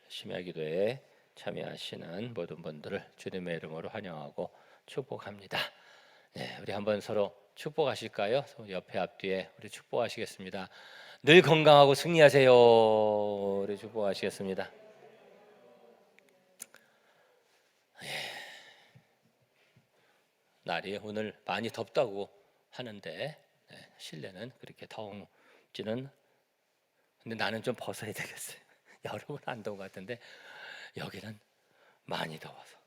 심야 기도에 참여하시는 모든 분들을 주님의 이름으로 환영하고 축복합니다. 네, 우리 한번 서로 축복하실까요? 옆에 앞뒤에 우리 축복하시겠습니다. 늘 건강하고 승리하세요. 우리 축복하시겠습니다. 날이 오늘 많이 덥다고 하는데 실내는 그렇게 더운지는, 근데 나는 좀 벗어야 되겠어요. 여름은 안 더운 것 같은데 여기는 많이 더워서.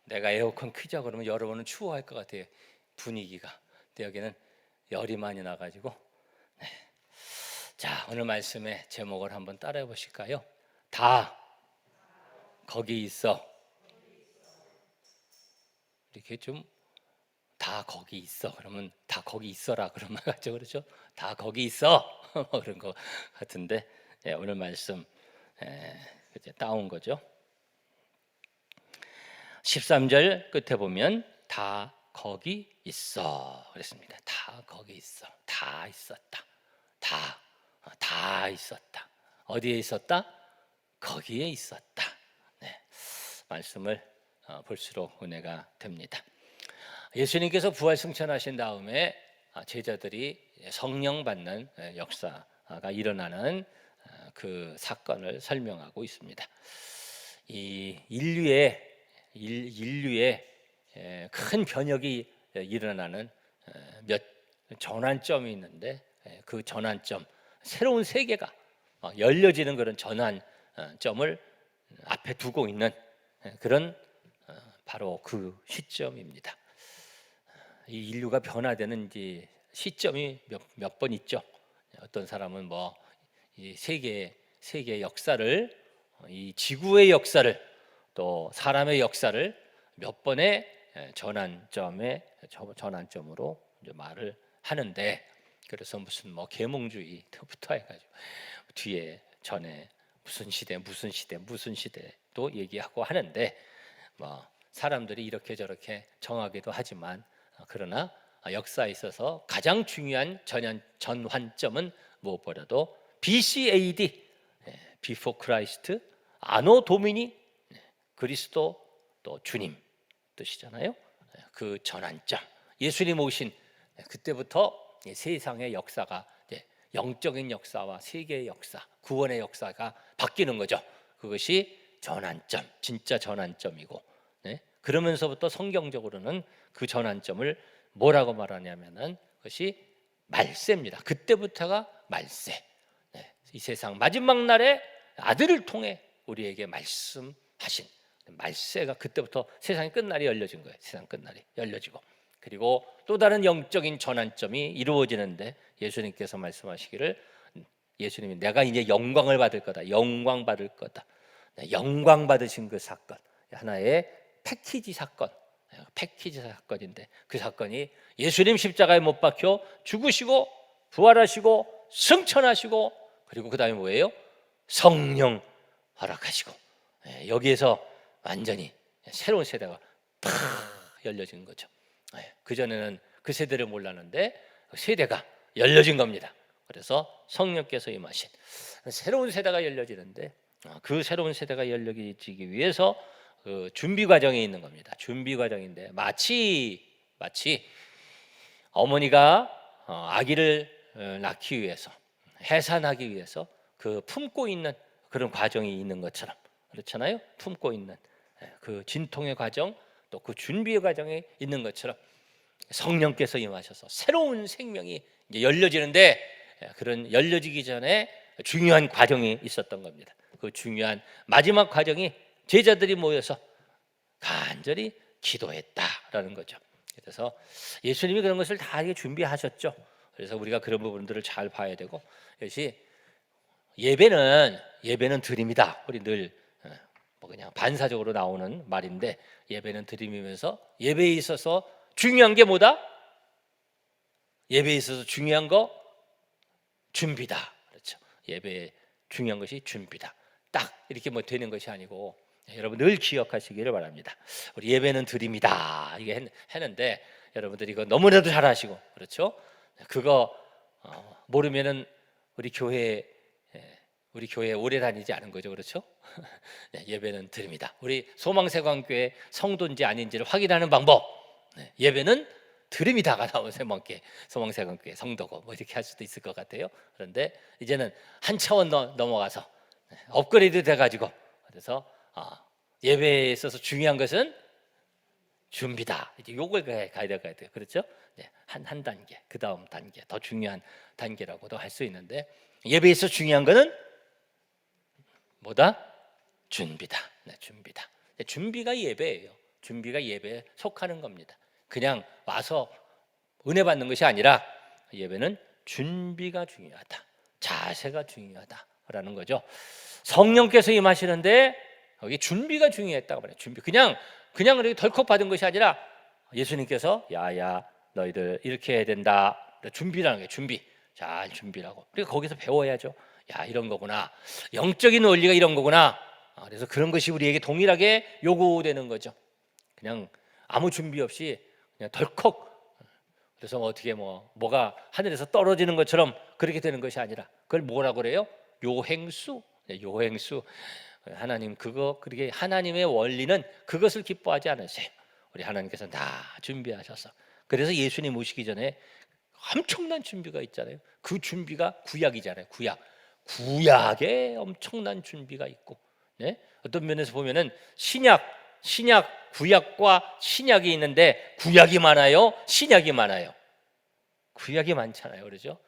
내가 에어컨 켜자 그러면 여러분은 추워할 것 같아요, 분위기가. 근데 여기는 열이 많이 나가지고. 네. 자, 오늘 말씀의 제목을 한번 따라해 보실까요? 다 거기 있어. 이렇게 좀 다 거기 있어 그러면 다 거기 있어라 그런 말 같죠, 그렇죠? 다 거기 있어 그런 거 같은데, 오늘 말씀 이제 따온 거죠. 13절 끝에 보면 다 거기 있어 그랬습니다. 다 거기 있어. 다 있었다. 다 있었다. 어디에 있었다? 거기에 있었다. 네, 말씀을 볼수록 은혜가 됩니다. 예수님께서 부활 승천하신 다음에 제자들이 성령 받는 역사가 일어나는 그 사건을 설명하고 있습니다. 이 인류의 큰 변혁이 일어나는 몇 전환점이 있는데, 그 전환점, 새로운 세계가 열려지는 그런 전환점을 앞에 두고 있는 그런 바로 그 시점입니다. 이 인류가 변화되는 이제 시점이 몇 번 있죠. 어떤 사람은 뭐 이 세계의 역사를, 이 지구의 역사를, 또 사람의 역사를 몇 번의 전환점으로 이제 말을 하는데, 그래서 무슨 뭐 계몽주의부터 해가지고 뒤에 전에 무슨 시대도 얘기하고 하는데, 뭐 사람들이 이렇게 저렇게 정하기도 하지만, 그러나 역사에 있어서 가장 중요한 전환점은 무엇보다도 BC AD, Before Christ, 아노 도미니, 그리스도 또 주님 뜻이잖아요. 그 전환점, 예수님 오신 그때부터 세상의 역사가 영적인 역사와 세계의 역사, 구원의 역사가 바뀌는 거죠. 그것이 전환점, 진짜 전환점이고, 그러면서부터 성경적으로는 그 전환점을 뭐라고 말하냐면은 그것이 말세입니다. 그때부터가 말세. 이 세상 마지막 날에 아들을 통해 우리에게 말씀하신 말세가, 그때부터 세상의 끝날이 열려진 거예요. 세상 끝날이 열려지고, 그리고 또 다른 영적인 전환점이 이루어지는데, 예수님께서 말씀하시기를, 예수님이 내가 이제 영광을 받을 거다, 영광 받을 거다. 영광 받으신 그 사건, 하나의 패키지 사건인데, 그 사건이 예수님 십자가에 못 박혀 죽으시고 부활하시고 승천하시고, 그리고 그 다음에 뭐예요? 성령 허락하시고, 여기에서 완전히 새로운 세대가 팍 열려진 거죠. 그전에는 그 세대를 몰랐는데 세대가 열려진 겁니다. 그래서 성령께서 임하신 새로운 세대가 열려지는데, 그 새로운 세대가 열려지기 위해서 그 준비 과정에 있는 겁니다. 준비 과정인데, 마치 어머니가 아기를 낳기 위해서, 해산하기 위해서 그 품고 있는 그런 과정이 있는 것처럼, 그렇잖아요. 품고 있는 그 진통의 과정, 또 그 준비의 과정에 있는 것처럼 성령께서 임하셔서 새로운 생명이 이제 열려지는데, 그런 열려지기 전에 중요한 과정이 있었던 겁니다. 그 중요한 마지막 과정이 제자들이 모여서 간절히 기도했다라는 거죠. 그래서 예수님이 그런 것을 다 준비하셨죠. 그래서 우리가 그런 부분들을 잘 봐야 되고, 역시 예배는 드림이다. 우리 늘 그냥 반사적으로 나오는 말인데, 예배는 드림이면서 예배에 있어서 중요한 게 뭐다? 예배에 있어서 중요한 거 준비다. 그렇죠. 예배에 중요한 것이 준비다. 딱 이렇게 뭐 되는 것이 아니고, 여러분 늘 기억하시기를 바랍니다. 우리 예배는 드림이다 이게 했는데, 여러분들이 이거 너무나도 잘 아시고, 그렇죠? 그거 모르면은 우리 교회 오래 다니지 않은 거죠, 그렇죠? 네, 예배는 드립니다. 우리 소망세관교회 성도인지 아닌지를 확인하는 방법. 네, 예배는 드립니다가 나온 소망세관교회 성도고 뭐 이렇게 할 수도 있을 것 같아요. 그런데 이제는 한 차원 넘어가서 업그레이드 돼가지고 그래서 예배에 있어서 중요한 것은 준비다. 이제 요걸 가야 돼요. 그렇죠? 네, 한 단계, 그 다음 단계, 더 중요한 단계라고도 할 수 있는데 예배에서 중요한 거는 뭐다? 준비다. 네, 준비다. 준비가 예배예요. 준비가 예배에 속하는 겁니다. 그냥 와서 은혜 받는 것이 아니라 예배는 준비가 중요하다. 자세가 중요하다라는 거죠. 성령께서 임하시는데 여기 준비가 중요했다고 말해요. 준비. 그냥 그렇게 덜컥 받은 것이 아니라 예수님께서 야야 너희들 이렇게 해야 된다. 준비라는 게 준비. 잘 준비라고. 그러니까 거기서 배워야죠. 야, 이런 거구나. 영적인 원리가 이런 거구나. 그래서 그런 것이 우리에게 동일하게 요구되는 거죠. 그냥 아무 준비 없이 그냥 덜컥. 그래서 어떻게 뭐가 하늘에서 떨어지는 것처럼 그렇게 되는 것이 아니라 그걸 뭐라고 그래요? 요행수. 요행수. 하나님 그렇게 하나님의 원리는 그것을 기뻐하지 않으세요. 우리 하나님께서 다 준비하셔서. 그래서 예수님 오시기 전에 엄청난 준비가 있잖아요. 그 준비가 구약이잖아요. 구약에 엄청난 준비가 있고, 네? 어떤 면에서 보면은 구약과 신약이 있는데 구약이 많아요, 신약이 많아요. 구약이 많잖아요, 그렇죠?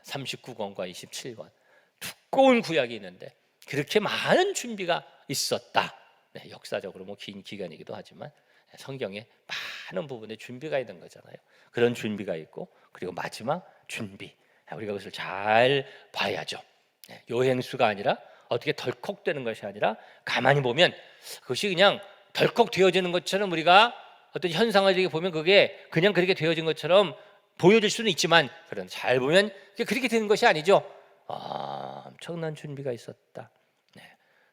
39권과 27권 두꺼운 구약이 있는데 그렇게 많은 준비가 있었다. 네, 역사적으로 긴 기간이기도 하지만 성경에 많은 부분에 준비가 있는 거잖아요. 그런 준비가 있고 그리고 마지막 준비. 우리가 그것을 잘 봐야죠. 요행수가 아니라 어떻게 덜컥 되는 것이 아니라 가만히 보면 그것이 그냥 덜컥 되어지는 것처럼 우리가 어떤 현상을 이렇게 보면 그게 그냥 그렇게 되어진 것처럼 보여질 수는 있지만 그런 잘 보면 그렇게 되는 것이 아니죠. 엄청난 준비가 있었다.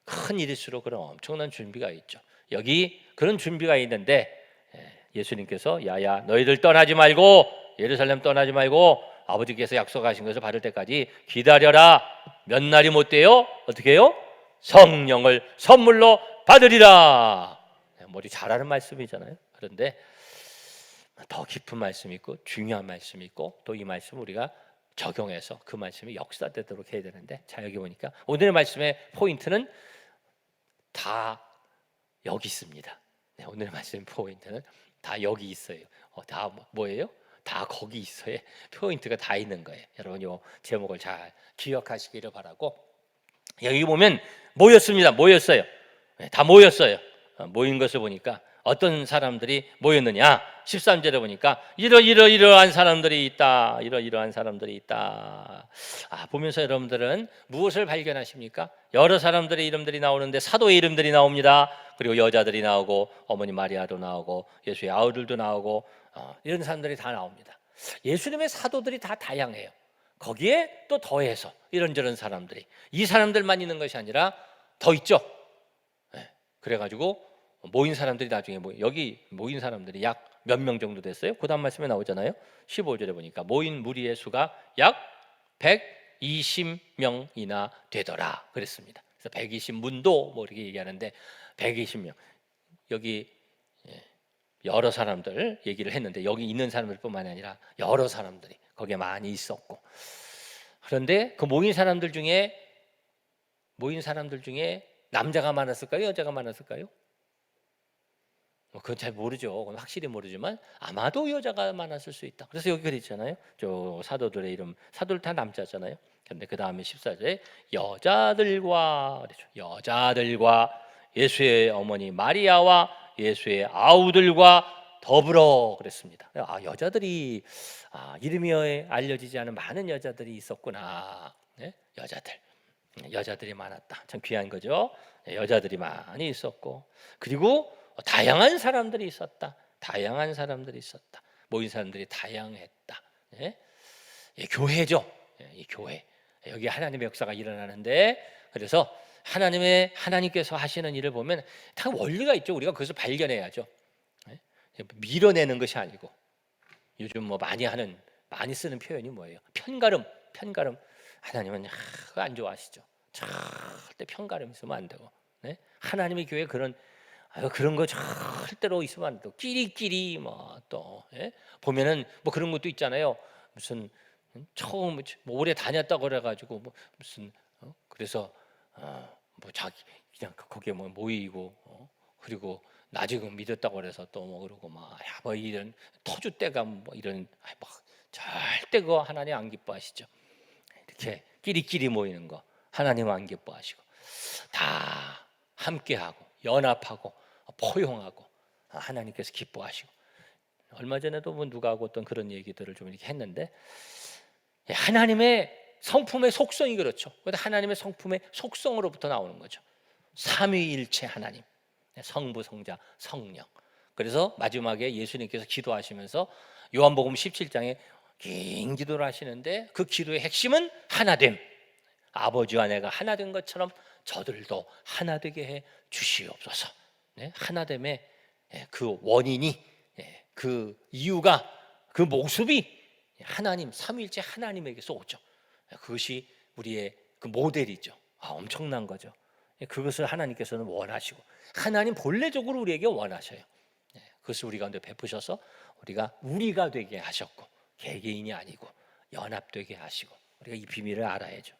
큰 일일수록 그런 엄청난 준비가 있죠. 여기 그런 준비가 있는데 예수님께서 야야 너희들 떠나지 말고 예루살렘 떠나지 말고 아버지께서 약속하신 것을 받을 때까지 기다려라. 몇 날이 못 돼요? 어떻게 해요? 성령을 선물로 받으리라. 머리 잘하는 말씀이잖아요. 그런데 더 깊은 말씀이 있고 중요한 말씀이 있고 또 이 말씀 우리가 적용해서 그 말씀이 역사되도록 해야 되는데 자 여기 보니까 오늘의 말씀의 포인트는 다 여기 있습니다. 네, 오늘의 말씀의 포인트는 다 여기 있어요. 다 뭐예요? 다 거기 있어요. 포인트가 다 있는 거예요. 여러분 이 제목을 잘 기억하시기를 바라고 여기 보면 모였어요. 네, 다 모였어요. 모인 것을 보니까 어떤 사람들이 모였느냐 13절에 보니까 이러한 사람들이 있다. 이러한 사람들이 있다. 보면서 여러분들은 무엇을 발견하십니까? 여러 사람들의 이름들이 나오는데 사도의 이름들이 나옵니다. 그리고 여자들이 나오고 어머니 마리아도 나오고 예수의 아우들도 나오고 이런 사람들이 다 나옵니다. 예수님의 사도들이 다 다양해요. 거기에 또 더해서 이런저런 사람들이 이 사람들만 있는 것이 아니라 더 있죠. 그래가지고 모인 사람들이 나중에 여기 모인 사람들이 약 몇 명 정도 됐어요? 그 다음 말씀에 나오잖아요. 15절에 보니까 모인 무리의 수가 약 120명이나 되더라 그랬습니다. 그래서 120문도 이렇게 얘기하는데 120명 여기 여러 사람들 얘기를 했는데 여기 있는 사람들뿐만 아니라 여러 사람들이 거기에 많이 있었고 그런데 그 모인 사람들 중에 남자가 많았을까요? 여자가 많았을까요? 그건 잘 모르죠. 그건 확실히 모르지만 아마도 여자가 많았을 수 있다. 그래서 여기 그랬잖아요. 저 사도들의 이름, 사도들 다 남자잖아요. 그런데 그 다음에 14절에 여자들과 예수의 어머니 마리아와 예수의 아우들과 더불어 그랬습니다. 여자들이 이름이 알려지지 않은 많은 여자들이 있었구나. 네? 여자들이 많았다. 참 귀한 거죠. 여자들이 많이 있었고 그리고 다양한 사람들이 있었다. 모인 사람들이 다양했다. 교회죠. 이 교회. 여기 하나님의 역사가 일어나는데 그래서 하나님께서 하시는 일을 보면 다 원리가 있죠. 우리가 그것을 발견해야죠. 밀어내는 것이 아니고 요즘 많이 하는 많이 쓰는 표현이 뭐예요? 편가름. 하나님은 그거 안 좋아하시죠. 절대 편가름 있으면 안 되고, 네? 하나님의 교회 그런 거 절대로 있으면 안 되고, 끼리끼리 또 보면은 그런 것도 있잖아요. 무슨 처음 오래 다녔다고 그래가지고 무슨 그래서 자기 그냥 거기에 모이고 그리고 나 지금 믿었다고 그래서 또 그러고 이런 터줏대감 이런 절대 그거 하나님 안 기뻐하시죠. 이렇게 끼리끼리 모이는 거 하나님 안 기뻐하시고, 다 함께하고 연합하고 포용하고 하나님께서 기뻐하시고. 얼마 전에도 누가 하고 어떤 그런 얘기들을 좀 이렇게 했는데, 하나님의 성품의 속성이 그렇죠. 하나님의 성품의 속성으로부터 나오는 거죠. 삼위일체 하나님, 성부, 성자, 성령. 그래서 마지막에 예수님께서 기도하시면서 요한복음 17장에 긴 기도를 하시는데, 그 기도의 핵심은 하나됨. 아버지와 내가 하나 된 것처럼 저들도 하나 되게 해 주시옵소서. 하나됨의 그 원인이, 그 이유가, 그 모습이 하나님, 삼위일체 하나님에게서 오죠. 그것이 우리의 그 모델이죠. 엄청난 거죠. 그것을 하나님께서는 원하시고, 하나님 본래적으로 우리에게 원하셔요. 그것을 우리 가운데 베푸셔서 우리가 되게 하셨고, 개개인이 아니고 연합되게 하시고, 우리가 이 비밀을 알아야죠.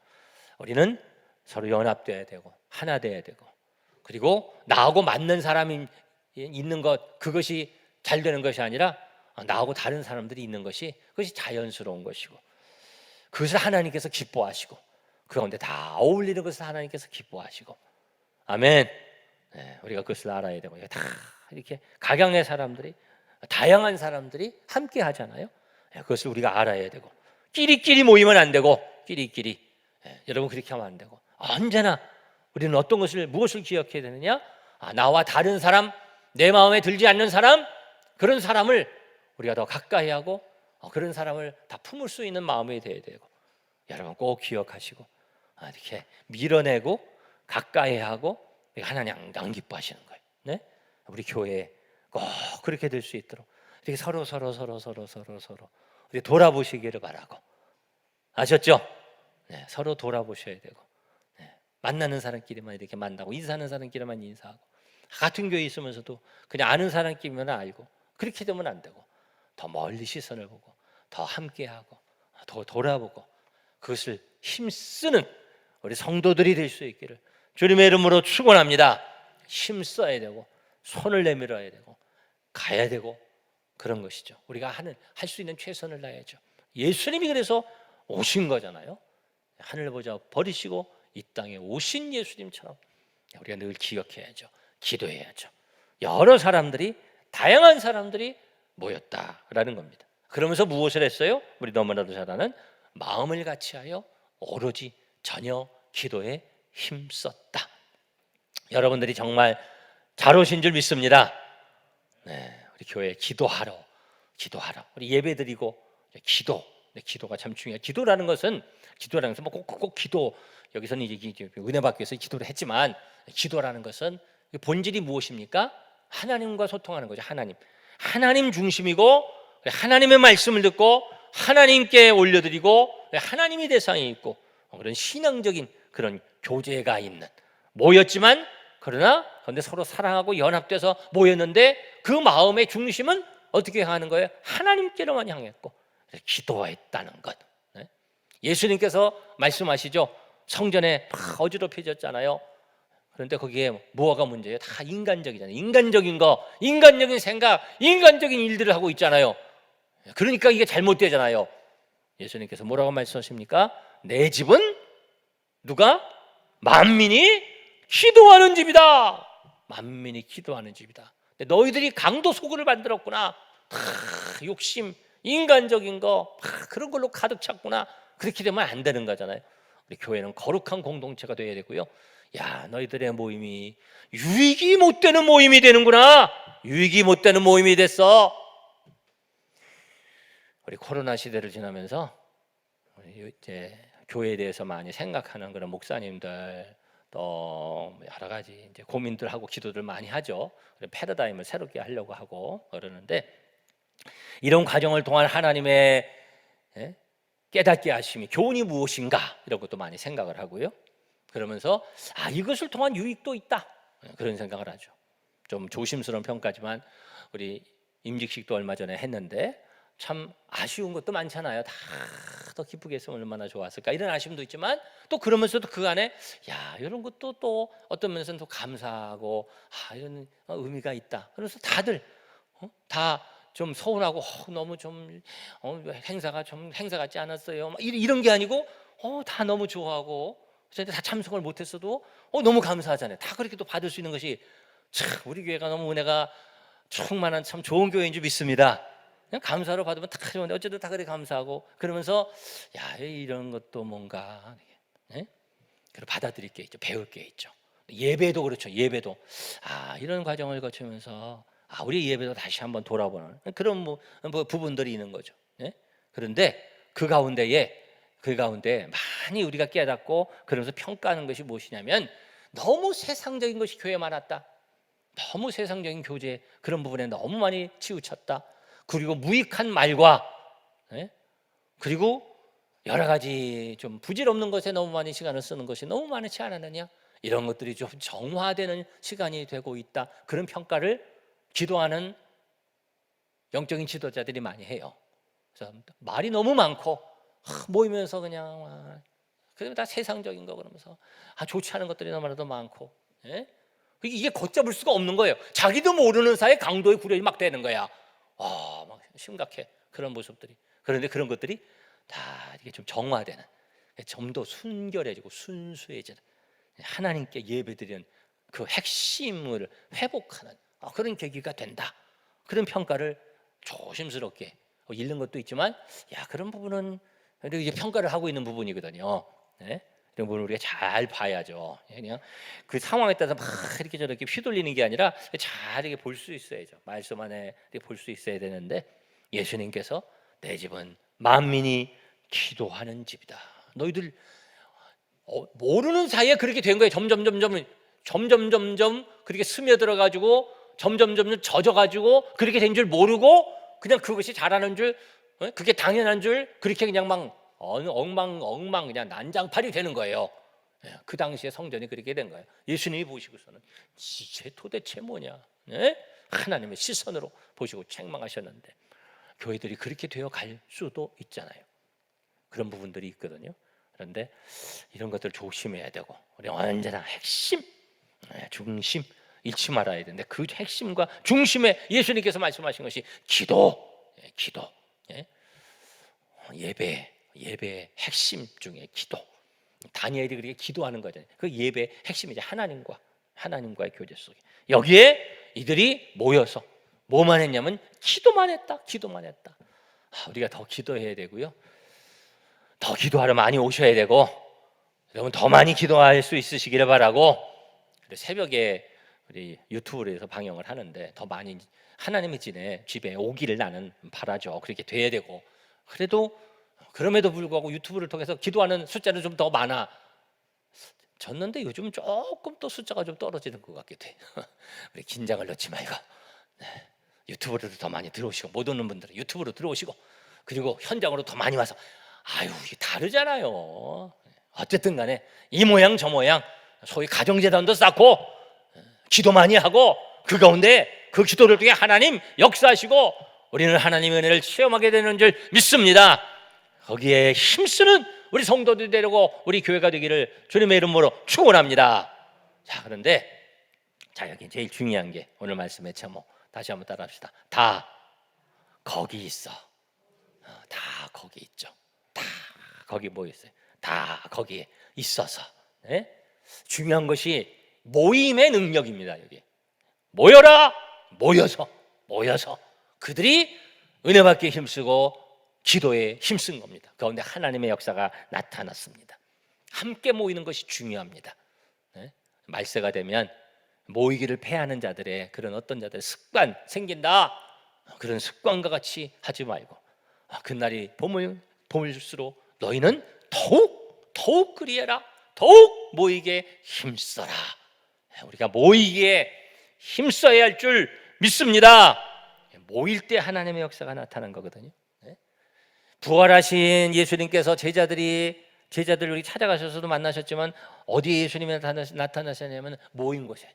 우리는 서로 연합돼야 되고 하나 돼야 되고, 그리고 나하고 맞는 사람이 있는 것, 그것이 잘 되는 것이 아니라 나하고 다른 사람들이 있는 것이, 그것이 자연스러운 것이고, 그것을 하나님께서 기뻐하시고, 그 가운데 다 어울리는 것을 하나님께서 기뻐하시고. 아멘. 우리가 그것을 알아야 되고, 다 이렇게 각양의 사람들이, 다양한 사람들이 함께 하잖아요. 그것을 우리가 알아야 되고, 끼리끼리 모이면 안 되고, 끼리끼리 여러분 그렇게 하면 안 되고, 언제나 우리는 무엇을 기억해야 되느냐? 나와 다른 사람, 내 마음에 들지 않는 사람, 그런 사람을 우리가 더 가까이 하고, 그런 사람을 다 품을 수 있는 마음이 되어야 되고, 여러분 꼭 기억하시고, 이렇게 밀어내고 가까이 하고, 하나님 안 기뻐하시는 거예요. 네? 우리 교회에 꼭 그렇게 될 수 있도록 이렇게 서로 이렇게 돌아보시기를 바라고. 아셨죠? 서로 돌아보셔야 되고, 만나는 사람끼리만 이렇게 만나고, 인사하는 사람끼리만 인사하고, 같은 교회에 있으면서도 그냥 아는 사람끼리만 알고, 그렇게 되면 안 되고, 더 멀리 시선을 보고, 더 함께하고, 더 돌아보고, 그것을 힘쓰는 우리 성도들이 될 수 있기를 주님의 이름으로 축원합니다. 힘써야 되고, 손을 내밀어야 되고, 가야 되고, 그런 것이죠. 우리가 할 수 있는 최선을 다해야죠. 예수님이 그래서 오신 거잖아요. 하늘 보좌 버리시고 이 땅에 오신 예수님처럼 우리가 늘 기억해야죠. 기도해야죠. 여러 사람들이, 다양한 사람들이 모였다라는 겁니다. 그러면서 무엇을 했어요? 우리 너무나도 잘 아는 마음을 같이하여 오로지 전혀 기도에 힘썼다. 여러분들이 정말 잘 오신 줄 믿습니다. 우리 교회에 기도하러 우리 예배드리고 기도가 참 중요해요. 기도라는 것은 꼭 기도, 여기서는 이제 은혜 받기 위해서 기도를 했지만, 기도라는 것은 본질이 무엇입니까? 하나님과 소통하는 거죠. 하나님 중심이고, 하나님의 말씀을 듣고 하나님께 올려드리고, 하나님이 대상이 있고, 그런 신앙적인 그런 교제가 있는, 모였지만 그런데 서로 사랑하고 연합돼서 모였는데, 그 마음의 중심은 어떻게 향하는 거예요? 하나님께로만 향했고 기도했다는 것. 예수님께서 말씀하시죠. 성전에 다 어지럽혀졌잖아요. 그런데 거기에 뭐가 문제예요? 다 인간적이잖아요. 인간적인 생각, 인간적인 일들을 하고 있잖아요. 그러니까 이게 잘못되잖아요. 예수님께서 뭐라고 말씀하십니까? 내 집은 누가? 만민이 기도하는 집이다. 만민이 기도하는 집이다. 너희들이 강도 소굴을 만들었구나. 다 욕심, 인간적인 거, 그런 걸로 가득 찼구나. 그렇게 되면 안 되는 거잖아요. 우리 교회는 거룩한 공동체가 되어야 되고요. 야, 너희들의 모임이 유익이 못 되는 모임이 되는구나. 유익이 못 되는 모임이 됐어. 우리 코로나 시대를 지나면서 이제 교회에 대해서 많이 생각하는 그런 목사님들, 또 여러 가지 이제 고민들하고 기도들 많이 하죠. 패러다임을 새롭게 하려고 하고 그러는데, 이런 과정을 통한 하나님의 예? 깨닫게 하심이 교훈이 무엇인가 이런 것도 많이 생각을 하고요. 그러면서 이것을 통한 유익도 있다 그런 생각을 하죠. 좀 조심스러운 평가지만 우리 임직식도 얼마 전에 했는데 참 아쉬운 것도 많잖아요. 다 더 기쁘게 했으면 얼마나 좋았을까 이런 아쉬움도 있지만 또 그러면서도 그 안에 이런 것도 또 어떤 면에서는 또 감사하고 이런 의미가 있다. 그래서 다들 다 좀 서운하고 너무 좀 행사가 좀 행사 같지 않았어요. 막 이런 게 아니고 다 너무 좋아하고 다 참석을 못했어도 너무 감사하잖아요. 다 그렇게 또 받을 수 있는 것이 참 우리 교회가 너무 은혜가 충만한 참 좋은 교회인 줄 믿습니다. 그냥 감사로 받으면 다 좋은데 어쨌든 다 그래 감사하고 그러면서 이런 것도 뭔가 그리고 받아들일 게 있죠. 배울 게 있죠. 예배도 그렇죠. 예배도 이런 과정을 거치면서 우리 예배도 다시 한번 돌아보는 그런 부분들이 있는 거죠. 그런데 그 가운데 많이 우리가 깨닫고 그러면서 평가하는 것이 무엇이냐면 너무 세상적인 것이 교회에 많았다. 너무 세상적인 교제 그런 부분에 너무 많이 치우쳤다. 그리고 무익한 말과 그리고 여러 가지 좀 부질없는 것에 너무 많이 시간을 쓰는 것이 너무 많지 않았느냐 이런 것들이 좀 정화되는 시간이 되고 있다. 그런 평가를 기도하는 영적인 지도자들이 많이 해요. 그래서 말이 너무 많고 모이면서 그냥 다 세상적인 거 그러면서 좋지 않은 것들이 너무나도 많고 이게 걷잡을 수가 없는 거예요. 자기도 모르는 사이에 강도의 구별이 막 되는 거야. 막 심각해 그런 모습들이. 그런데 그런 것들이 다 이게 좀 정화되는, 좀 더 순결해지고 순수해지는 하나님께 예배드리는 그 핵심을 회복하는 그런 계기가 된다. 그런 평가를 조심스럽게 읽는 것도 있지만 그런 부분은 이제 평가를 하고 있는 부분이거든요. 이런 부분을 우리가 잘 봐야죠. 그냥 그 상황에 따라서 막 이렇게 저렇게 휘둘리는 게 아니라 잘 이렇게 볼 수 있어야죠. 말씀 안에 볼 수 있어야 되는데 예수님께서 내 집은 만민이 기도하는 집이다. 너희들 모르는 사이에 그렇게 된 거예요. 점점 그렇게 스며들어 가지고 점점 젖어 가지고 그렇게 된 줄 모르고 그냥 그것이 잘하는 줄 그게 당연한 줄 그렇게 그냥 막 엉망 그냥 난장판이 되는 거예요. 그 당시에 성전이 그렇게 된 거예요. 예수님이 보시고서는 쟤 도대체 뭐냐? 하나님의 시선으로 보시고 책망하셨는데 교회들이 그렇게 되어 갈 수도 있잖아요. 그런 부분들이 있거든요. 그런데 이런 것들 조심해야 되고 우리 언제나 핵심, 중심 잃지 말아야 되는데 그 핵심과 중심에 예수님께서 말씀하신 것이 기도. 예배의 핵심 중에 기도. 다니엘이 그렇게 기도하는 거잖아요. 그 예배의 핵심이죠. 하나님과의 교제 속에 여기에 이들이 모여서 뭐만 했냐면 기도만 했다. 우리가 더 기도해야 되고요. 더 기도하러 많이 오셔야 되고 여러분 더 많이 기도할 수 있으시기를 바라고 새벽에 우리 유튜브로 해서 방영을 하는데 더 많이 하나님의 집에 오기를 나는 바라죠. 그렇게 돼야 되고 그럼에도 불구하고 유튜브를 통해서 기도하는 숫자는 좀 더 많아졌는데 요즘 조금 또 숫자가 좀 떨어지는 것 같기도 해. 우리 긴장을 넣지 말고 유튜브로도 더 많이 들어오시고 못 오는 분들은 유튜브로 들어오시고 그리고 현장으로 더 많이 와서 이게 다르잖아요. 어쨌든 간에 이 모양 저 모양 소위 가정재단도 쌓고 기도 많이 하고 그 가운데 그 기도를 통해 하나님 역사하시고 우리는 하나님의 은혜를 체험하게 되는 줄 믿습니다. 거기에 힘쓰는 우리 성도들이 되려고 우리 교회가 되기를 주님의 이름으로 축원합니다. 그런데 여기 제일 중요한 게 오늘 말씀의 제목 다시 한번 따라합시다. 다 거기 있어. 다 거기 있죠. 다 거기 뭐 있어요? 다 거기에 있어서. 중요한 것이 모임의 능력입니다. 여기 모여라. 모여서 그들이 은혜 받기에 힘쓰고 기도에 힘쓴 겁니다. 그런데 하나님의 역사가 나타났습니다. 함께 모이는 것이 중요합니다. 말세가 되면 모이기를 패하는 자들의 그런 어떤 자들의 습관 생긴다. 그런 습관과 같이 하지 말고 그날이 봄일수록 너희는 더욱 그리해라. 더욱 모이게 힘써라. 우리가 모이기에 힘써야 할 줄 믿습니다. 모일 때 하나님의 역사가 나타난 거거든요. 부활하신 예수님께서 제자들을 찾아가셔서도 만나셨지만 어디에 예수님이 나타나셨냐면 모인 곳에,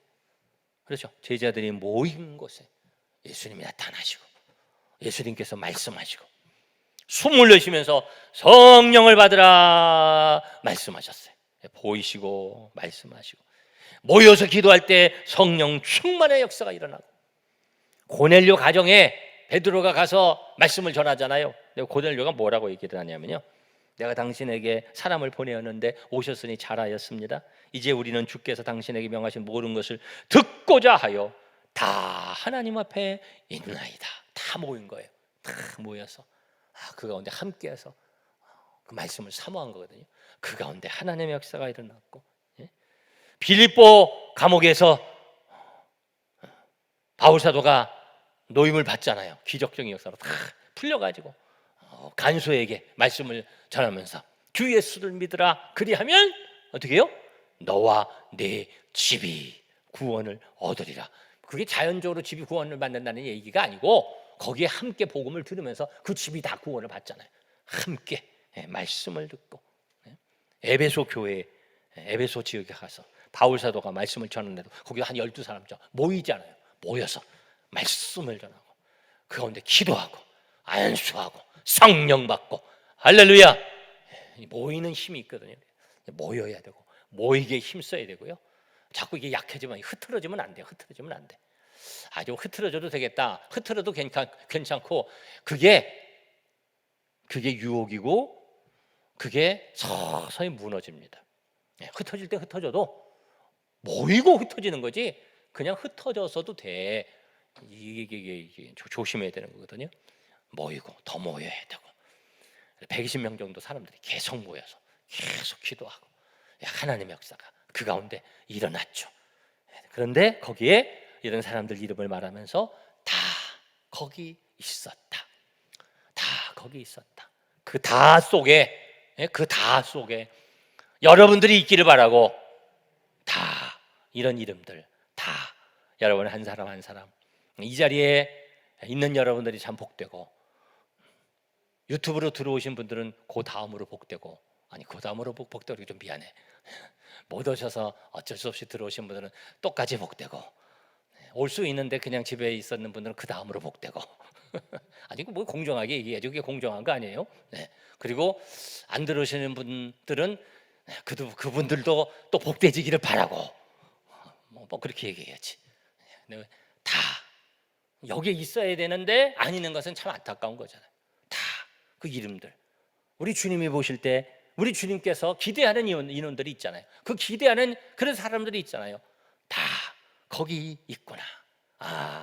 그렇죠? 제자들이 모인 곳에 예수님이 나타나시고 예수님께서 말씀하시고 숨을 내쉬면서 성령을 받으라 말씀하셨어요. 보이시고 말씀하시고 모여서 기도할 때 성령 충만의 역사가 일어나고, 고넬료 가정에 베드로가 가서 말씀을 전하잖아요. 고넬료가 뭐라고 얘기를 하냐면요, 내가 당신에게 사람을 보내었는데 오셨으니 잘하였습니다. 이제 우리는 주께서 당신에게 명하신 모든 것을 듣고자 하여 다 하나님 앞에 있나이다. 다 모인 거예요. 다 모여서 그 가운데 함께해서 그 말씀을 사모한 거거든요. 그 가운데 하나님의 역사가 일어났고, 빌립보 감옥에서 바울 사도가 노임을 받잖아요. 기적적인 역사로 다 풀려가지고 간소에게 말씀을 전하면서 주 예수를 믿으라, 그리하면 어떻게 해요? 너와 네 집이 구원을 얻으리라. 그게 자연적으로 집이 구원을 받는다는 얘기가 아니고 거기에 함께 복음을 들으면서 그 집이 다 구원을 받잖아요. 함께 말씀을 듣고, 에베소 교회, 에베소 지역에 가서 바울 사도가 말씀을 전하는데도 거기 한 12사람 모이잖아요. 모여서 말씀을 전하고 그 가운데 기도하고 안수하고 성령 받고, 할렐루야. 모이는 힘이 있거든요. 모여야 되고 모이게 힘써야 되고요. 자꾸 이게 약해지면 흐트러지면 안 돼요. 흐트러지면 안 돼. 아주 흐트러져도 되겠다, 흐트러도 괜찮고, 그게 유혹이고 그게 서서히 무너집니다. 흩어질 때 흩어져도 모이고 흩어지는 거지 그냥 흩어져서도 돼. 이게 조심해야 되는 거거든요. 모이고 더 모여야 되고, 120명 정도 사람들이 계속 모여서 계속 기도하고 하나님의 역사가 그 가운데 일어났죠. 그런데 거기에 이런 사람들 이름을 말하면서 다 거기 있었다. 다 거기 있었다. 그 다 속에 여러분들이 있기를 바라고, 다 이런 이름들 다 여러분 한 사람 한 사람 이 자리에 있는 여러분들이 참 복되고, 유튜브로 들어오신 분들은 그 다음으로 복되고, 아니 그 다음으로 복되고 좀 미안해. 못 오셔서 어쩔 수 없이 들어오신 분들은 똑같이 복되고, 올 수 있는데 그냥 집에 있었는 분들은 그 다음으로 복되고. 아니 뭐 공정하게 얘기해야죠. 그게 공정한 거 아니에요? 네. 그리고 안 들어오시는 분들은 그분들도 또 복되지기를 바라고, 뭐 그렇게 얘기해야지. 다 여기에 있어야 되는데 안 있는 것은 참 안타까운 거잖아요. 다 그 이름들, 우리 주님이 보실 때 우리 주님께서 기대하는 인원들이 있잖아요. 그 기대하는 그런 사람들이 있잖아요. 다 거기 있구나.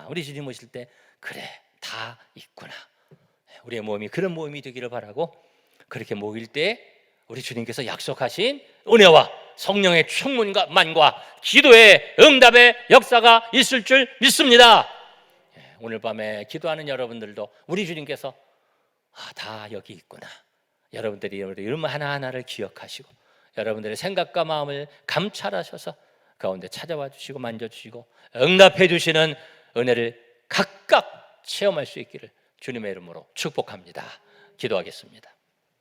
우리 주님 오실 때 그래 다 있구나. 우리의 모임이 그런 모임이 되기를 바라고, 그렇게 모일 때 우리 주님께서 약속하신 은혜와 성령의 충만과 기도의 응답의 역사가 있을 줄 믿습니다. 오늘 밤에 기도하는 여러분들도 우리 주님께서 다 여기 있구나. 여러분들이 이름 하나하나를 기억하시고 여러분들의 생각과 마음을 감찰하셔서 가운데 찾아와 주시고 만져주시고 응답해 주시는 은혜를 각각 체험할 수 있기를 주님의 이름으로 축복합니다. 기도하겠습니다.